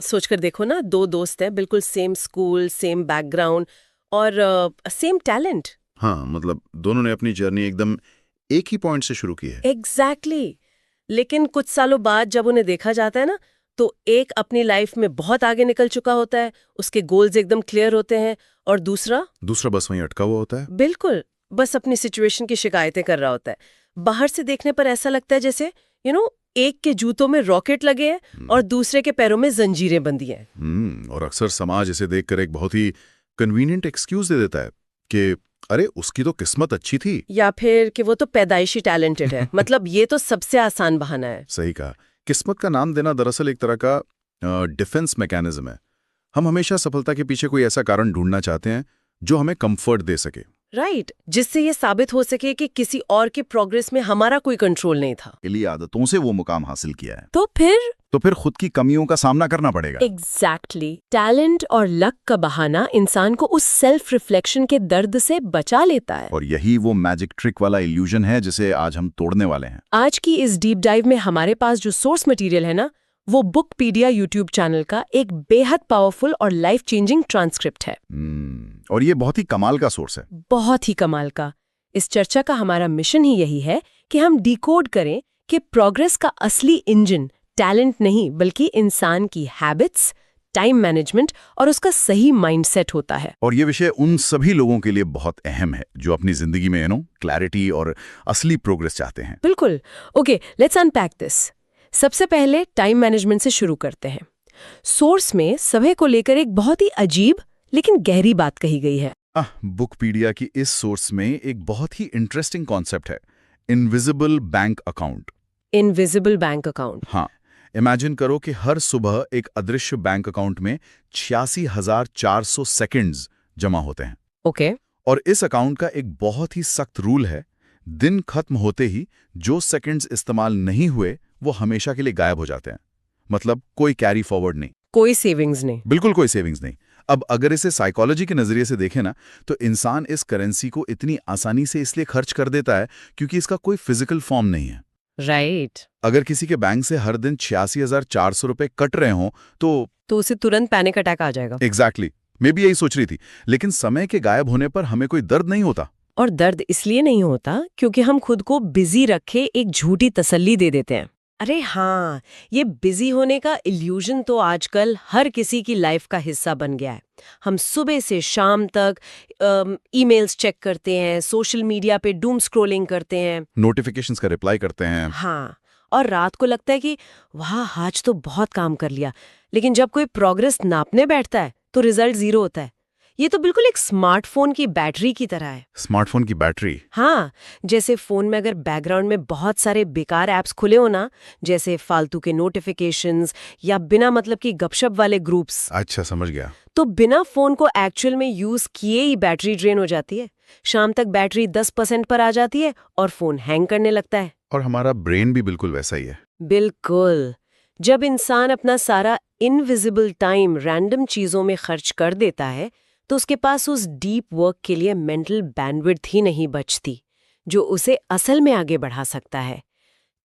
सोचकर देखो ना, दो दोस्त हैं, बिल्कुल सेम स्कूल, सेम बैकग्राउंड और सेम टैलेंट। हाँ, मतलब दोनों ने अपनी जर्नी एकदम एक ही पॉइंट से शुरू की है। एग्जैक्टली। लेकिन कुछ सालों बाद जब उन्हें देखा जाता है ना, तो एक अपनी लाइफ में बहुत आगे निकल चुका होता है, उसके गोल्स एकदम क्लियर होते हैं, और दूसरा बस वहीं अटका हुआ होता है। बिल्कुल, बस अपनी सिचुएशन की शिकायतें कर रहा होता है। बाहर से देखने पर ऐसा लगता है जैसे एक के जूतों में रॉकेट लगे हैं और दूसरे के पैरों में जंजीरें बंधी हैं। और अक्सर समाज इसे देखकर एक बहुत ही कन्वीनियंट एक्सक्यूज दे देता है कि अरे उसकी तो किस्मत अच्छी थी, या फिर कि वो तो पैदाइशी टैलेंटेड है। मतलब ये तो सबसे आसान बहाना है। सही कहा। किस्मत का नाम देना दरअसल एक तरह का डिफेंस मैकेनिज्म है। हम हमेशा सफलता के पीछे कोई ऐसा कारण ढूंढना चाहते हैं जो हमें कंफर्ट दे सके। राइट, जिससे ये साबित हो सके कि किसी और के प्रोग्रेस में हमारा कोई कंट्रोल नहीं था। लिए आदतों से वो मुकाम हासिल किया है, तो फिर खुद की कमियों का सामना करना पड़ेगा। एग्जैक्टली। टैलेंट और लक का बहाना इंसान को उस सेल्फ रिफ्लेक्शन के दर्द से बचा लेता है। और यही वो मैजिक ट्रिक वाला इल्यूजन है जिसे आज हम तोड़ने वाले हैं। आज की इस डीप डाइव में हमारे पास जो सोर्स मटेरियल है ना, वो बुकपीडिया यूट्यूब चैनल का एक बेहद पावरफुल और लाइफ चेंजिंग ट्रांसक्रिप्ट है। और ये बहुत ही कमाल का सोर्स है। बहुत ही कमाल का। इस चर्चा का हमारा मिशन ही यही है कि हम डिकोड करें कि प्रोग्रेस का असली इंजन टैलेंट नहीं, बल्कि इंसान की हैबिट्स, टाइम मैनेजमेंट और उसका सही माइंडसेट होता है। और ये विषय उन सभी लोगों के लिए बहुत अहम है जो अपनी जिंदगी में क्लैरिटी और असली प्रोग्रेस चाहते हैं। बिल्कुल। Okay, let's unpack this. सबसे पहले टाइम मैनेजमेंट से शुरू करते हैं। सोर्स में समय को लेकर एक बहुत ही अजीब लेकिन गहरी बात कही गई है। बुकपीडिया की इस सोर्स में एक बहुत ही इंटरेस्टिंग कॉन्सेप्ट है, invisible bank account. Invisible bank account? हाँ, इमेजिन करो कि हर सुबह एक अदृश्य बैंक अकाउंट में 86,400 सेकंड्स जमा होते हैं। ओके। और इस अकाउंट का एक बहुत ही सख्त रूल है, दिन खत्म होते ही जो सेकंड्स इस्तेमाल नहीं हुए वो हमेशा के लिए गायब हो जाते हैं। मतलब कोई कैरी फॉरवर्ड नहीं, कोई सेविंग्स नहीं। बिल्कुल कोई सेविंग्स नहीं। अब अगर इसे साइकोलॉजी के नजरिए से देखें ना, तो इंसान इस करेंसी को इतनी आसानी से इसलिए खर्च कर देता है क्योंकि इसका कोई फिजिकल फॉर्म नहीं है। राइट। अगर किसी के बैंक से हर दिन 86,400 रुपए कट रहे हों तो उसे तुरंत पैनिक अटैक आ जाएगा। एग्जैक्टली, मैं भी यही सोच रही थी। लेकिन समय के गायब होने पर हमें कोई दर्द नहीं होता। और दर्द इसलिए नहीं होता क्योंकि हम खुद को बिजी रखे एक झूठी तसल्ली दे देते हैं। अरे हाँ, ये बिजी होने का इल्यूजन तो आजकल हर किसी की लाइफ का हिस्सा बन गया है। हम सुबह से शाम तक ईमेल्स चेक करते हैं, सोशल मीडिया पे डूम स्क्रॉलिंग करते हैं, नोटिफिकेशंस का रिप्लाई करते हैं। हाँ, और रात को लगता है कि वाह, आज तो बहुत काम कर लिया। लेकिन जब कोई प्रोग्रेस नापने बैठता है तो रिजल्ट 0 होता है। ये तो बिल्कुल एक स्मार्टफोन की बैटरी की तरह है। स्मार्टफोन की बैटरी? हाँ, जैसे फोन में अगर बैकग्राउंड में बहुत सारे बेकार ऐप्स खुले हो ना, जैसे फालतू के नोटिफिकेशंस या बिना मतलब की गपशप वाले ग्रुप्स। अच्छा, समझ गया। तो बिना फोन को एक्चुअल में यूज किए ही बैटरी ड्रेन हो जाती है। शाम तक बैटरी 10% पर आ जाती है और फोन हैंग करने लगता है। और हमारा ब्रेन भी बिल्कुल वैसा ही है। बिल्कुल। जब इंसान अपना सारा इनविजिबल टाइम रैंडम चीजों में खर्च कर देता है तो उसके पास उस डीप वर्क के लिए मेंटल बैंडविड्थ ही नहीं बचती जो उसे असल में आगे बढ़ा सकता है।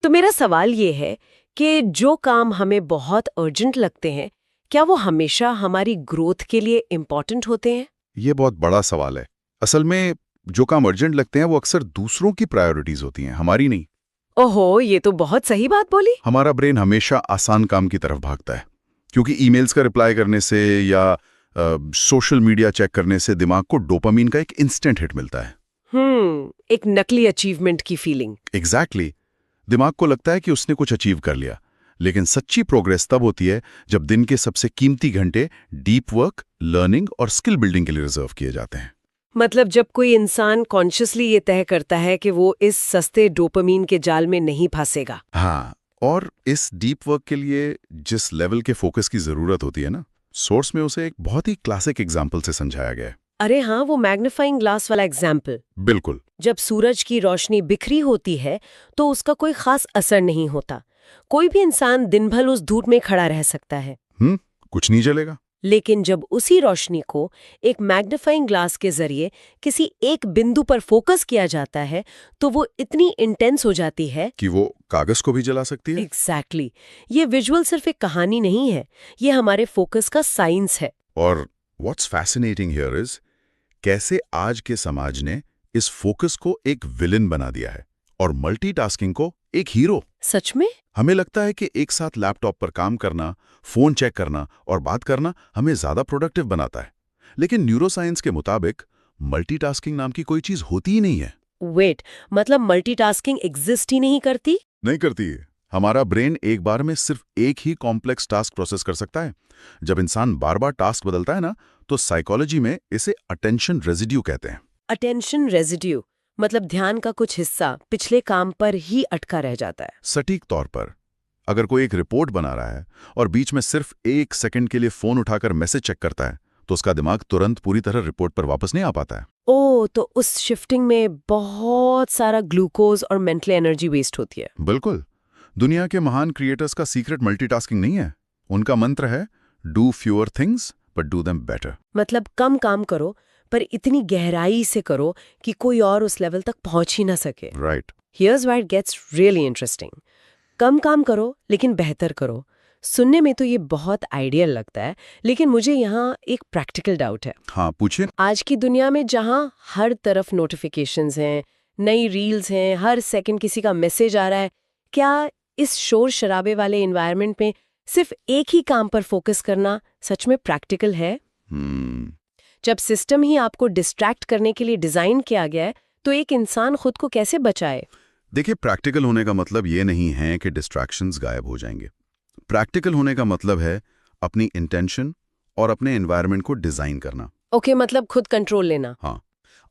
तो मेरा सवाल ये है कि जो काम हमें बहुत अर्जेंट लगते हैं, क्या वो हमेशा हमारी ग्रोथ के लिए इम्पोर्टेंट होते हैं? ये बहुत बड़ा सवाल है। असल में जो काम अर्जेंट लगते हैं वो अक्सर दूसरों की प्रायोरिटीज होती हैं, हमारी नहीं। ओहो, ये तो बहुत सही बात बोली। हमारा ब्रेन हमेशा आसान काम की तरफ भागता है क्योंकि ईमेल्स का रिप्लाई करने से या सोशल मीडिया चेक करने से दिमाग को डोपामीन का एक इंस्टेंट हिट मिलता है। एक नकली अचीवमेंट की फीलिंग। एग्जैक्टली। दिमाग को लगता है कि उसने कुछ अचीव कर लिया, लेकिन सच्ची प्रोग्रेस तब होती है जब दिन के सबसे कीमती घंटे डीप वर्क, लर्निंग और स्किल बिल्डिंग के लिए रिजर्व किए जाते हैं। मतलब जब कोई इंसान कॉन्शियसली ये तय करता है कि वो इस सस्ते डोपामीन के जाल में नहीं फंसेगा। हाँ, और इस डीप वर्क के लिए जिस लेवल के फोकस की जरूरत होती है ना, सोर्स में उसे एक बहुत ही क्लासिक एग्जाम्पल से समझाया गया है। अरे हाँ, वो मैग्नीफाइंग ग्लास वाला एग्जाम्पल। बिल्कुल। जब सूरज की रोशनी बिखरी होती है तो उसका कोई खास असर नहीं होता। कोई भी इंसान दिन भर उस धूप में खड़ा रह सकता है। कुछ नहीं चलेगा। लेकिन जब उसी रोशनी को एक मैग्नीफाइंग ग्लास के जरिए किसी एक बिंदु पर फोकस किया जाता है तो वो इतनी इंटेंस हो जाती है कि वो कागज को भी जला सकती है। एग्जैक्टली ये विजुअल सिर्फ एक कहानी नहीं है, ये हमारे फोकस का साइंस है। और व्हाट्स फैसिनेटिंग हियर इज कैसे आज के समाज ने इस फोकस को एक विलेन बना दिया है और मल्टीटास्किंग को एक हीरो। सच में? हमें लगता है कि एक साथ लैपटॉप पर काम करना, फोन चेक करना और बात करना हमें ज्यादा प्रोडक्टिव बनाता है, लेकिन न्यूरोसाइंस के मुताबिक मल्टीटास्किंग नाम की कोई चीज होती ही नहीं है। वेट, मतलब मल्टीटास्किंग एग्जिस्ट ही नहीं करती? नहीं करती है। हमारा ब्रेन एक बार में सिर्फ एक ही कॉम्प्लेक्स टास्क प्रोसेस कर सकता है। जब इंसान बार बार टास्क बदलता है ना, तो साइकोलॉजी में इसे अटेंशन रेजिड्यू कहते हैं। अटेंशन रेजिड्यू मतलब ध्यान का कुछ हिस्सा पिछले काम पर ही अटका रह जाता है। सटीक तौर पर, अगर कोई एक रिपोर्ट बना रहा है और बीच में सिर्फ 1 सेकंड के लिए फोन उठाकर मैसेज चेक करता है, तो उसका दिमाग तुरंत पूरी तरह रिपोर्ट पर वापस नहीं आ पाता है। ओह, तो उस शिफ्टिंग में बहुत सारा ग्लूकोज और मेंटल एनर्जी वेस्ट होती है। बिल्कुल। दुनिया के महान क्रिएटर्स का सीक्रेट मल्टीटास्किंग नहीं है। उनका मंत्र है do fewer things but do them better. मतलब कम काम करो पर इतनी गहराई से करो कि कोई और उस लेवल तक पहुंच ही ना सके। Right. Here's where it gets really interesting. कम काम करो लेकिन बेहतर करो। सुनने में तो ये बहुत आइडियल लगता है, लेकिन मुझे यहाँ एक प्रैक्टिकल डाउट है। हाँ, पूछिए। आज की दुनिया में जहाँ हर तरफ नोटिफिकेशंस हैं, नई रील्स हैं, हर सेकंड किसी का मैसेज आ रहा है, क्या इस शोर शराबे वाले एनवायरनमेंट में सिर्फ एक ही काम पर फोकस करना सच में प्रैक्टिकल है? जब सिस्टम ही आपको डिस्ट्रैक्ट करने के लिए डिजाइन किया गया है, तो एक इंसान खुद को कैसे बचाए? देखिए, प्रैक्टिकल होने का मतलब ये नहीं है कि डिस्ट्रैक्शंस गायब हो जाएंगे। प्रैक्टिकल होने का मतलब है अपनी इंटेंशन और अपने एनवायरनमेंट को डिजाइन करना। ओके, मतलब खुद कंट्रोल लेना। हाँ,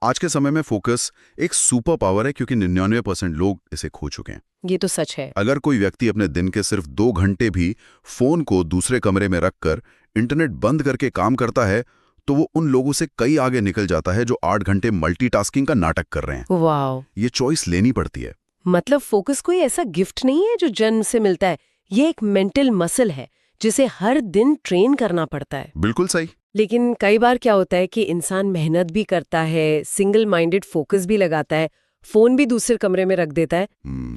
आज के समय में फोकस एक सुपर पावर है, क्योंकि 99% लोग इसे खो चुके हैं। ये तो सच है। अगर कोई व्यक्ति अपने दिन के सिर्फ 2 घंटे भी फोन को दूसरे कमरे में रखकर इंटरनेट बंद करके काम करता है, तो वो उन लोगों से कई आगे निकल जाता है जो 8 घंटे मल्टीटास्किंग का नाटक कर रहे हैं। वाओ। ये चॉइस लेनी पड़ती है। मतलब फोकस कोई ऐसा गिफ्ट नहीं है जो जन्म से मिलता है, ये एक मेंटल मसल है जिसे हर दिन ट्रेन करना पड़ता है। बिल्कुल सही। लेकिन कई बार क्या होता है कि इंसान मेहनत भी करता है, सिंगल माइंडेड फोकस भी लगाता है, फोन भी दूसरे कमरे में रख देता है,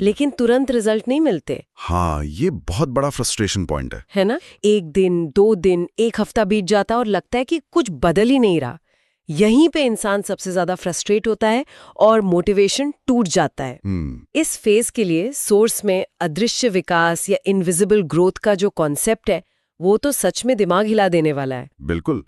लेकिन तुरंत रिजल्ट नहीं मिलते। हाँ, ये बहुत बड़ा फ्रस्ट्रेशन पॉइंट है ना? 1 दिन, 2 दिन, 1 हफ्ता बीत जाता है और लगता है कि कुछ बदल ही नहीं रहा। यहीं पे इंसान सबसे ज्यादा फ्रस्ट्रेट होता है और मोटिवेशन टूट जाता है। इस फेज के लिए सोर्स में अदृश्य विकास या इनविजिबल ग्रोथ का जो कॉन्सेप्ट है, वो तो सच में दिमाग हिला देने वाला है। बिल्कुल।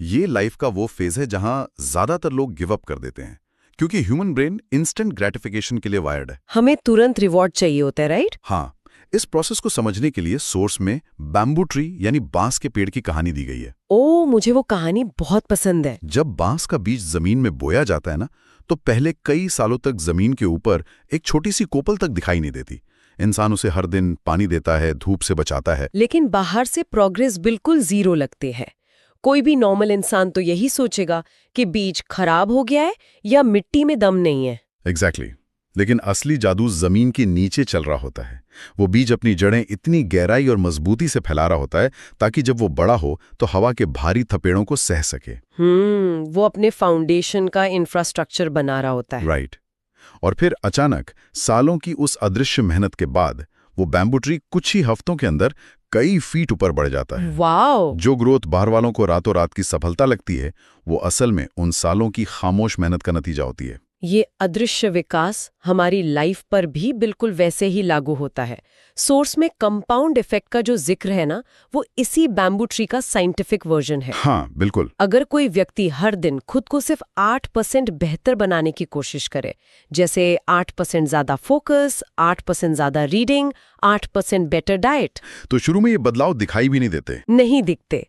ये लाइफ का वो फेज है जहां ज्यादातर लोग गिव अप कर देते हैं, क्योंकि ह्यूमन ब्रेन इंस्टेंट ग्रेटिफिकेशन के लिए वायर्ड है। हमें तुरंत रिवॉर्ड चाहिए होता है, राइट? हाँ, इस प्रोसेस को समझने के लिए सोर्स में बैम्बू ट्री यानी बांस के पेड़ की कहानी दी गई है। ओह, मुझे वो कहानी बहुत पसंद है। जब बांस का बीज जमीन में बोया जाता है ना, तो पहले कई सालों तक जमीन के ऊपर एक छोटी सी कोपल तक दिखाई नहीं देती। इंसान उसे हर दिन पानी देता है, धूप से बचाता है, लेकिन बाहर से प्रोग्रेस बिल्कुल जीरो लगते है। कोई भी नॉर्मल इंसान तो यही सोचेगा कि बीज खराब हो गया है या मिट्टी में दम नहीं है। एग्जैक्टली। लेकिन असली जादू जमीन के नीचे चल रहा होता है। वो बीज अपनी जड़ें इतनी गहराई और मजबूती से फैला रहा होता है ताकि जब वो बड़ा हो तो हवा के भारी थपेड़ों को सह सके। वो अपने फाउंडेशन का इंफ्रास्ट्रक्चर बना रहा होता है। राइट। और फिर अचानक सालों की उस अदृश्य मेहनत के बाद वो बैम्बू ट्री कुछ ही हफ्तों के अंदर कई फीट ऊपर बढ़ जाता है। वाओ! जो ग्रोथ बाहर वालों को रातों रात की सफलता लगती है, वो असल में उन सालों की खामोश मेहनत का नतीजा होती है। ये अदृश्य विकास हमारी लाइफ पर भी बिल्कुल वैसे ही लागू होता है। सोर्स में कंपाउंड इफेक्ट का जो जिक्र है ना, वो इसी बैम्बू ट्री का साइंटिफिक वर्जन है। हाँ, बिल्कुल। अगर कोई व्यक्ति हर दिन खुद को सिर्फ 8% बेहतर बनाने की कोशिश करे, जैसे 8% ज्यादा फोकस, 8% ज्यादा रीडिंग, 8% बेटर डाइट, तो शुरू में ये बदलाव दिखाई भी नहीं दिखते।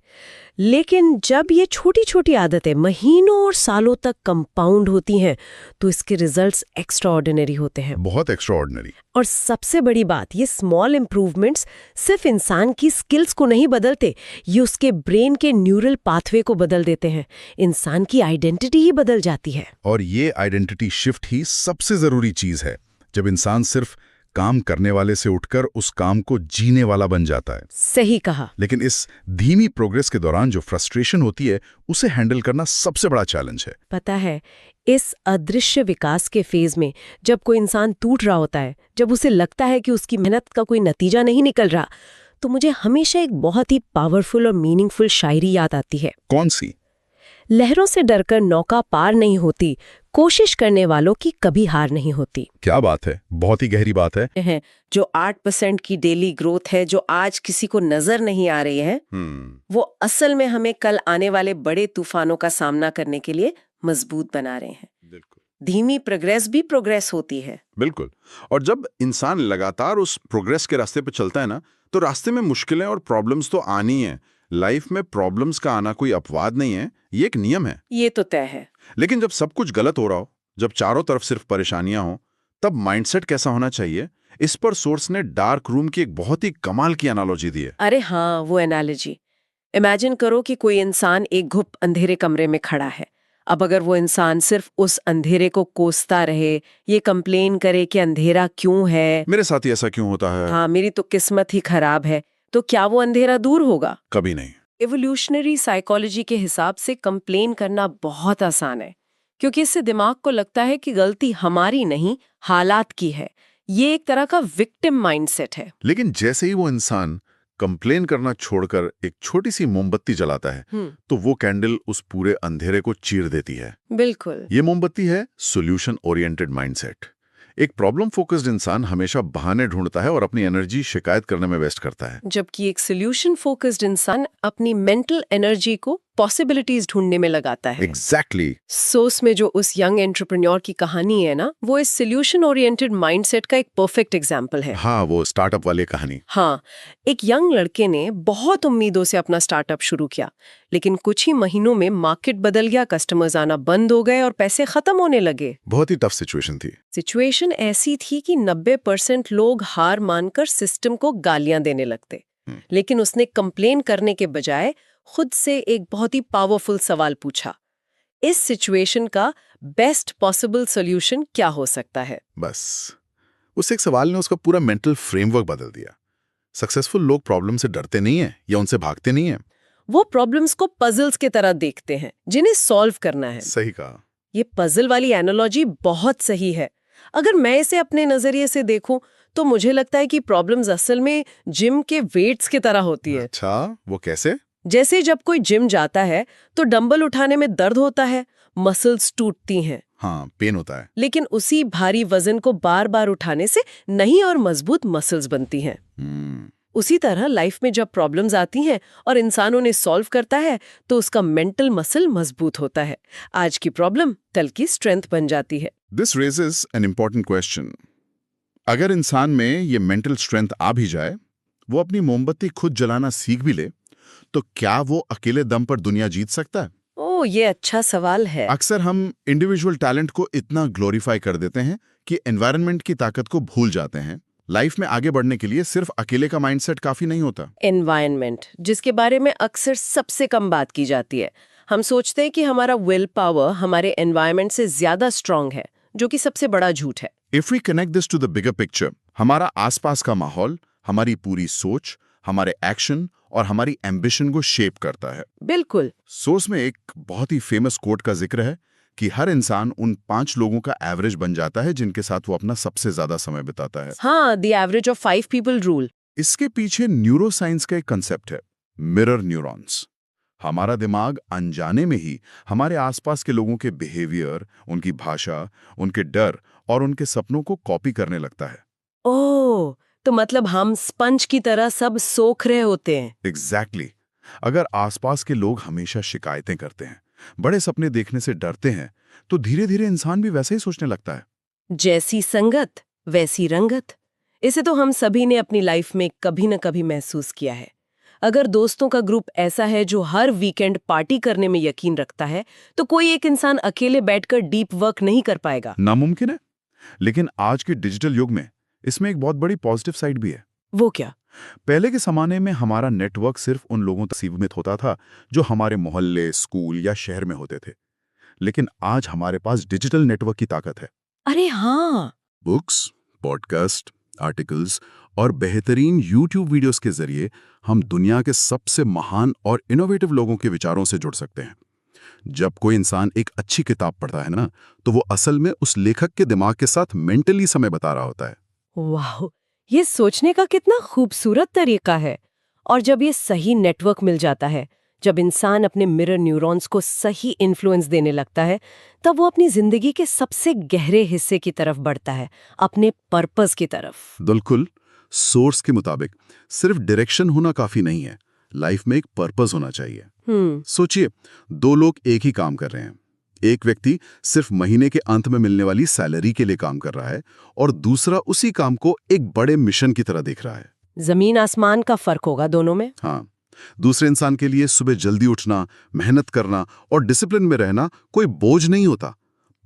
लेकिन जब ये छोटी छोटी आदतें महीनों और सालों तक कंपाउंड होती हैं, तो इसके रिजल्ट्स एक्स्ट्राऑर्डिनरी होते हैं। बहुत एक्स्ट्राऑर्डिनरी। और सबसे बड़ी बात, ये स्मॉल इंप्रूवमेंट्स सिर्फ इंसान की स्किल्स को नहीं बदलते, ये उसके ब्रेन के न्यूरल पाथवे को बदल देते हैं। इंसान की आइडेंटिटी ही बदल जाती है। और ये आइडेंटिटी शिफ्ट ही सबसे जरूरी चीज है। जब इंसान सिर्फ काम करने वाले से उठकर उस काम को जीने वाला बन जाता है। सही कहा। लेकिन इस धीमी प्रोग्रेस के दौरान जो फ्रस्ट्रेशन होती है उसे हैंडल करना सबसे बड़ा चैलेंज है। पता है, इस अदृश्य विकास के फेज में जब कोई इंसान टूट रहा होता है, जब उसे लगता है कि उसकी मेहनत का कोई नतीजा नहीं निकल रहा, तो मुझे हमेशा एक बहुत ही पावरफुल और मीनिंगफुल शायरी याद आती है। कौन सी? लहरों से डरकर नौका पार नहीं होती, कोशिश करने वालों की कभी हार नहीं होती। क्या बात है, बहुत ही गहरी बात है। जो 8% की डेली ग्रोथ है, जो आज किसी को नजर नहीं आ रही है, वो असल में हमें कल आने वाले बड़े तूफानों का सामना करने के लिए मजबूत बना रहे हैं। बिल्कुल। धीमी प्रोग्रेस भी प्रोग्रेस होती है। बिल्कुल। और जब इंसान लगातार उस प्रोग्रेस के रास्ते पर चलता है ना, तो रास्ते में मुश्किलें और प्रॉब्लम्स तो आनी है। लाइफ में प्रॉब्लम्स का आना कोई अपवाद नहीं है, ये एक नियम है। ये तो तय है। लेकिन जब सब कुछ गलत हो रहा हो, जब चारों तरफ सिर्फ परेशानियां हो, तब माइंडसेट कैसा होना चाहिए, इस पर सोर्स ने डार्क रूम की एक बहुत ही कमाल की एनालॉजी दी है। अरे हाँ, वो एनालॉजी। इमेजिन करो कि कोई इंसान एक घुप अंधेरे कमरे में खड़ा है। अब अगर वो इंसान सिर्फ उस अंधेरे को कोसता रहे, ये कंप्लेन करे कि अंधेरा क्यों है, मेरे साथ ही ऐसा क्यों होता है, हाँ मेरी तो किस्मत ही खराब है, तो क्या वो अंधेरा दूर होगा? कभी नहीं। इवोल्यूशनरी साइकोलॉजी के हिसाब से कंप्लेन करना बहुत आसान है, क्योंकि इससे दिमाग को लगता है कि गलती हमारी नहीं, हालात की है। ये एक तरह का विक्टिम माइंडसेट है। लेकिन जैसे ही वो इंसान कंप्लेन करना छोड़कर एक छोटी सी मोमबत्ती जलाता है, तो वो कैंडल उस पूरे अंधेरे को चीर देती है। बिल्कुल। ये मोमबत्ती है सॉल्यूशन ओरिएंटेड माइंडसेट। एक प्रॉब्लम फोकस्ड इंसान हमेशा बहाने ढूंढता है और अपनी एनर्जी शिकायत करने में वेस्ट करता है, जबकि एक सॉल्यूशन फोकस्ड इंसान अपनी मेंटल एनर्जी को पॉसिबिलिटीज ढूंढने में लगाता है। एग्जैक्टली। सोस में जो उस यंग एंटरप्रेन्योर की कहानी है ना, वो इस सॉल्यूशन ओरिएंटेड माइंडसेट का एक परफेक्ट एग्जांपल है। हाँ, वो स्टार्टअप वाली कहानी। हाँ, एक यंग लड़के ने बहुत उम्मीदों से अपना स्टार्टअप शुरू किया, लेकिन कुछ ही महीनों में मार्केट बदल गया, कस्टमर्स आना बंद हो गए और पैसे खत्म होने लगे। बहुत ही टफ सिचुएशन थी। सिचुएशन ऐसी थी कि 90% लोग हार मानकर सिस्टम को गालियां देने लगते। लेकिन उसने कंप्लेन करने के बजाय खुद से एक बहुत ही पावरफुल सवाल पूछा, इस सिचुएशन का बेस्ट पॉसिबल सॉल्यूशन क्या हो सकता है? बस उस एक सवाल ने उसका पूरा मेंटल फ्रेमवर्क बदल दिया। सक्सेसफुल लोग प्रॉब्लम से डरते नहीं हैं या उनसे भागते नहीं हैं। वो प्रॉब्लम्स को पजल्स की तरह देखते हैं जिन्हें सॉल्व करना है। सही कहा। ये पजल वाली एनालॉजी बहुत सही है। अगर मैं इसे अपने नजरिए से देखूं तो मुझे लगता है कि प्रॉब्लम्स असल में जिम के वेट्स की तरह होती है। अच्छा, वो कैसे? जैसे जब कोई जिम जाता है तो डंबल उठाने में दर्द होता है, मसल्स टूटती हैं। हाँ, पेन होता है। लेकिन उसी भारी वजन को बार बार उठाने से नई और मजबूत मसल्स बनती हैं। उसी तरह लाइफ में जब प्रॉब्लम्स आती हैं और इंसान उन्हें सॉल्व करता है तो उसका मेंटल मसल मजबूत होता है। आज की प्रॉब्लम कल की स्ट्रेंथ बन जाती है। This raises an important question. अगर इंसान में ये मेंटल स्ट्रेंथ आ भी जाए, वो अपनी मोमबत्ती खुद जलाना सीख भी ले, तो क्या वो अकेले दम पर दुनिया जीत सकता है? ओह, ये अच्छा सवाल है। अक्सर हम इंडिविजुअल टैलेंट को इतना ग्लोरीफाई कर देते हैं कि एनवायरनमेंट की ताकत को भूल जाते हैं। लाइफ में आगे बढ़ने के लिए सिर्फ अकेले का माइंडसेट काफी नहीं होता। एनवायरनमेंट, जिसके बारे में अक्सर सबसे कम बात की जाती है। हम सोचते हैं कि हमारा विल पावर हमारे एनवायरनमेंट से ज्यादा स्ट्रांग है, जो कि सबसे बड़ा झूठ है। If we connect this to the bigger picture, हमारा आसपास का माहौल, हमारी पूरी सोच, हमारे एक्शन और हमारी एम्बिशन को शेप करता है। बिल्कुल। सोर्स में एक बहुत ही फेमस कोट का जिक्र है कि हर इंसान उन 5 लोगों का एवरेज बन जाता है जिनके साथ वो अपना सबसे ज्यादा समय बिताता है। हाँ, the average of 5 people rule. इसके पीछे न्यूरोसाइंस का एक कंसेप्ट है, मिरर न्यूरॉन्स। हमारा दिमाग अनजाने में ही हमारे आसपास के लोगों के बिहेवियर, उनकी भाषा, उनके डर और उनके सपनों को कॉपी करने लगता है। ओह, तो मतलब हम स्पंज की तरह सब सोख रहे होते हैं। एग्जैक्टली। अगर आसपास के लोग हमेशा शिकायतें करते हैं, बड़े सपने देखने से डरते हैं, तो धीरे धीरे इंसान भी वैसे ही सोचने लगता है। जैसी संगत वैसी रंगत। इसे तो हम सभी ने अपनी लाइफ में कभी न कभी महसूस किया है। अगर दोस्तों का ग्रुप ऐसा है जो हर वीकेंड पार्टी करने में यकीन रखता है, तो कोई एक इंसान अकेले बैठकर डीप वर्क नहीं कर पाएगा। नामुमकिन है। लेकिन आज के डिजिटल युग में इसमें एक बहुत बड़ी पॉजिटिव साइड भी है। वो क्या? पहले के जमाने में हमारा नेटवर्क सिर्फ उन लोगों तक सीमित होता था जो हमारे मोहल्ले, स्कूल या शहर में होते थे। लेकिन आज हमारे पास डिजिटल नेटवर्क की ताकत है। अरे हाँ। बुक्स, पॉडकास्ट, आर्टिकल्स और बेहतरीन YouTube वीडियोस के जरिए हम दुनिया के सबसे महान और इनोवेटिव लोगों के विचारों से जुड़ सकते हैं। जब कोई इंसान एक अच्छी किताब पढ़ता है ना, तो वो असल में उस लेखक के दिमाग के साथ मेंटली समय बिता रहा होता है। वाह, ये सोचने का कितना खूबसूरत तरीका है। और जब ये सही नेटवर्क मिल जाता है, जब इंसान अपने मिरर न्यूरॉन्स को सही इन्फ्लुएंस देने लगता है, तब वो अपनी जिंदगी के सबसे गहरे हिस्से की तरफ बढ़ता है, अपने पर्पस की तरफ। बिल्कुल, सोर्स के मुताबिक सिर्फ डायरेक्शन होना काफी नहीं है, लाइफ में एक पर्पस होना चाहिए। सोचिए, दो लोग एक ही काम कर रहे हैं। एक व्यक्ति सिर्फ महीने के अंत में मिलने वाली सैलरी के लिए काम कर रहा है और दूसरा उसी काम को एक बड़े मिशन की तरह देख रहा है। जमीन आसमान का फर्क होगा दोनों में। हाँ, दूसरे इंसान के लिए सुबह जल्दी उठना, मेहनत करना और डिसिप्लिन में रहना कोई बोझ नहीं होता।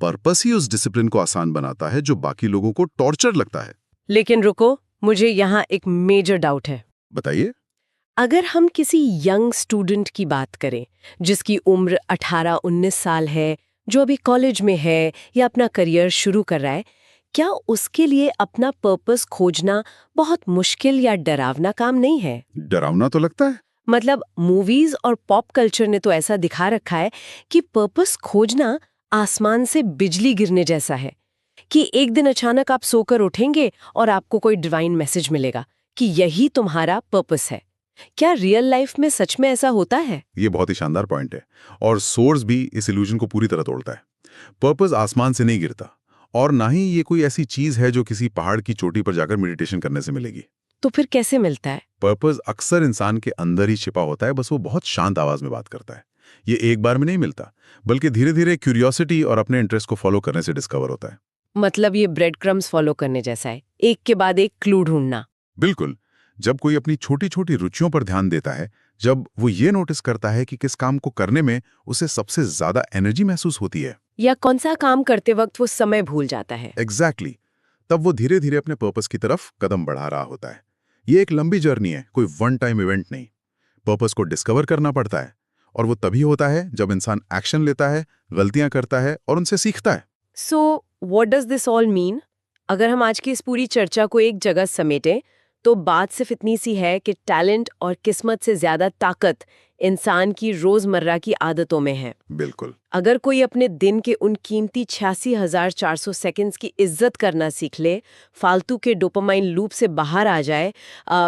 पर्पस ही उस डिसिप्लिन को आसान बनाता है जो बाकी लोगों को टॉर्चर लगता है। लेकिन रुको, मुझे यहाँ एक मेजर डाउट है। बताइए। अगर हम किसी यंग स्टूडेंट की बात करें, जिसकी उम्र 18-19 साल है, जो अभी कॉलेज में है या अपना करियर शुरू कर रहा है, क्या उसके लिए अपना पर्पस खोजना बहुत मुश्किल या डरावना काम नहीं है? डरावना तो लगता है। मतलब मूवीज और पॉप कल्चर ने तो ऐसा दिखा रखा है कि पर्पस खोजना आसमान से बिजली गिरने जैसा है, कि एक दिन अचानक आप सोकर उठेंगे और आपको कोई डिवाइन मैसेज मिलेगा कि यही तुम्हारा पर्पस है। क्या रियल लाइफ में सच में ऐसा होता है? ये बहुत ही शानदार पॉइंट है और सोर्स भी इस इल्यूजन को पूरी तरह तोड़ता है। पर्पस आसमान से नहीं गिरता और ना ही ये कोई ऐसी चीज है जो किसी पहाड़ की चोटी पर जाकर मेडिटेशन करने से मिलेगी। तो फिर कैसे मिलता है? पर्पस अक्सर इंसान के अंदर ही छिपा होता है, बस वो बहुत शांत आवाज में बात करता है। ये एक बार में नहीं मिलता, बल्कि धीरे धीरे क्यूरियोसिटी और अपने इंटरेस्ट को फॉलो करने से डिस्कवर होता है। मतलब ये ब्रेड क्रम्स फॉलो करने जैसा है, एक के बाद एक क्लू ढूंढना। बिल्कुल। जब कोई अपनी छोटी छोटी रुचियों पर ध्यान देता है, जब वो ये नोटिस करता है कि किस काम को करने में उसे सबसे ज्यादा एनर्जी महसूस होती है, या कौन सा काम करते वक्त वो समय भूल जाता है। एग्जैक्टली, तब वो धीरे धीरे अपने पर्पस की तरफ कदम बढ़ा रहा होता है। ये एक लंबी जर्नी है, कोई वन टाइम इवेंट नहीं। पर्पस को डिस्कवर करना पड़ता है और वो तभी होता है जब इंसान एक्शन लेता है, गलतियां करता है और उनसे सीखता है। So what does this all mean? अगर हम आज की इस पूरी चर्चा को एक जगह समेटें, तो बात सिर्फ इतनी सी है कि टैलेंट और किस्मत से ज्यादा ताकत इंसान की रोजमर्रा की आदतों में है। बिल्कुल। अगर कोई अपने दिन के उन कीमती 86,400 सेकंड्स की इज्जत करना सीख ले, फालतू के डोपामाइन लूप से बाहर आ जाए,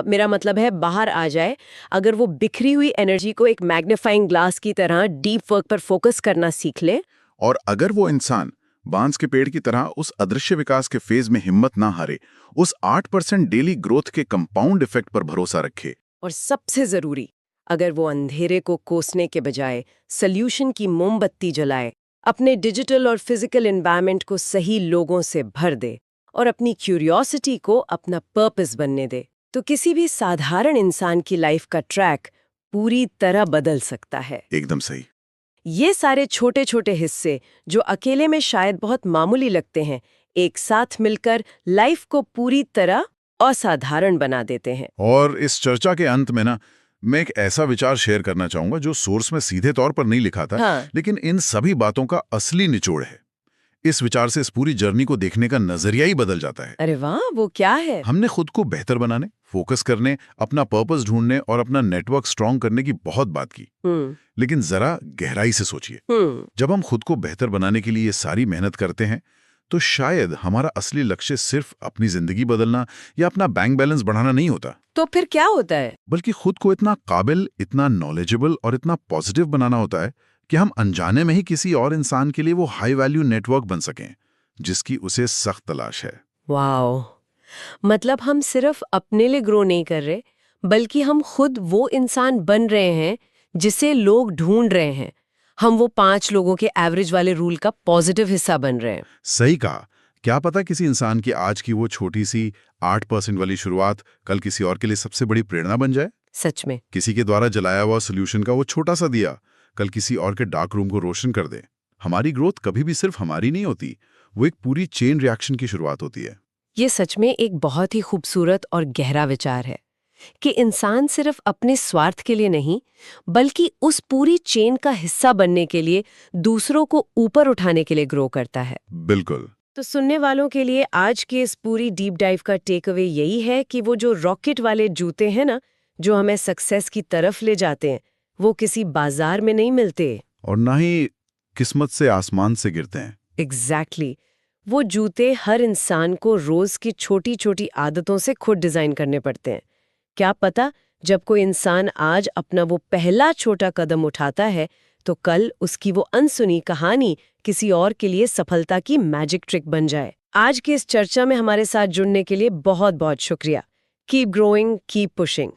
मेरा मतलब है बाहर आ जाए, अगर वो बिखरी हुई एनर्जी को एक मैग्नीफाइंग ग्लास की तरह डीप वर्क पर फोकस करना सीख ले, और अगर वो इंसान बांस के पेड़ की तरह उस अदृश्य विकास के फेज में हिम्मत ना हारे, उस 8% डेली ग्रोथ के कंपाउंड इफेक्ट पर भरोसा रखे, और सबसे जरूरी, अगर वो अंधेरे को कोसने के बजाय सल्यूशन की मोमबत्ती जलाए, अपने डिजिटल और फिजिकल एनवायरनमेंट को सही लोगों से भर दे और अपनी क्यूरियोसिटी को अपना पर्पस बनने दे, तो किसी भी साधारण इंसान की लाइफ का ट्रैक पूरी तरह बदल सकता है। एकदम सही। ये सारे छोटे छोटे हिस्से जो अकेले में शायद बहुत मामूली लगते हैं, एक साथ मिलकर लाइफ को पूरी तरह असाधारण बना देते हैं। और इस चर्चा के अंत में ना, मैं एक ऐसा विचार शेयर करना चाहूंगा जो सोर्स में सीधे तौर पर नहीं लिखा था, हाँ। लेकिन इन सभी बातों का असली निचोड़ है। इस विचार से इस पूरी जर्नी को देखने का नजरिया ही बदल जाता है। अरे वाह, वो क्या है? हमने खुद को बेहतर बनाने, फोकस करने, अपना पर्पस ढूंढने और अपना नेटवर्क स्ट्रांग करने की बहुत बात की, लेकिन जरा गहराई से सोचिए, जब हम खुद को बेहतर बनाने के लिए ये सारी मेहनत करते हैं, तो शायद हमारा असली लक्ष्य सिर्फ अपनी जिंदगी बदलना या अपना बैंक बैलेंस बढ़ाना नहीं होता। तो फिर क्या होता है? बल्कि खुद को इतना काबिल, इतना नॉलेजेबल और इतना पॉजिटिव बनाना होता है कि हम अनजाने में ही किसी और इंसान के लिए वो हाई वैल्यू नेटवर्क बन सकें जिसकी उसे सख्त तलाश है। वाओ, मतलब हम सिर्फ अपने लिए ग्रो नहीं कर रहे, बल्कि हम खुद वो इंसान बन रहे हैं जिसे लोग ढूंढ रहे हैं। हम वो 5 लोगों के एवरेज वाले रूल का पॉजिटिव हिस्सा बन रहे हैं। सही कहा। क्या पता किसी इंसान की आज की वो छोटी सी 8% वाली शुरुआत कल किसी और के लिए सबसे बड़ी प्रेरणा बन जाए। सच में। किसी के द्वारा जलाया हुआ सोल्यूशन का वो छोटा सा दिया कल किसी और के डार्क रूम को रोशन कर दे। हमारी ग्रोथ कभी भी सिर्फ हमारी नहीं होती, वो एक पूरी चेन रिएक्शन की शुरुआत होती है। ये सच में एक बहुत ही खूबसूरत और गहरा विचार है कि इंसान सिर्फ अपने स्वार्थ के लिए नहीं, बल्कि उस पूरी चेन का हिस्सा बनने के लिए, दूसरों को ऊपर उठाने के लिए ग्रो करता है। बिल्कुल। तो सुनने वालों के लिए आज के इस पूरी डीप डाइव का टेक अवे यही है कि वो जो रॉकेट वाले जूते हैं ना, जो हमें सक्सेस की तरफ ले जाते हैं, वो किसी बाजार में नहीं मिलते। और ना ही किस्मत से आसमान से गिरते हैं। एग्जैक्टली वो जूते हर इंसान को रोज की छोटी छोटी आदतों से खुद डिजाइन करने पड़ते हैं। क्या पता जब कोई इंसान आज अपना वो पहला छोटा कदम उठाता है तो कल उसकी वो अनसुनी कहानी किसी और के लिए सफलता की मैजिक ट्रिक बन जाए। आज की इस चर्चा में हमारे साथ जुड़ने के लिए बहुत बहुत शुक्रिया। Keep growing, keep pushing.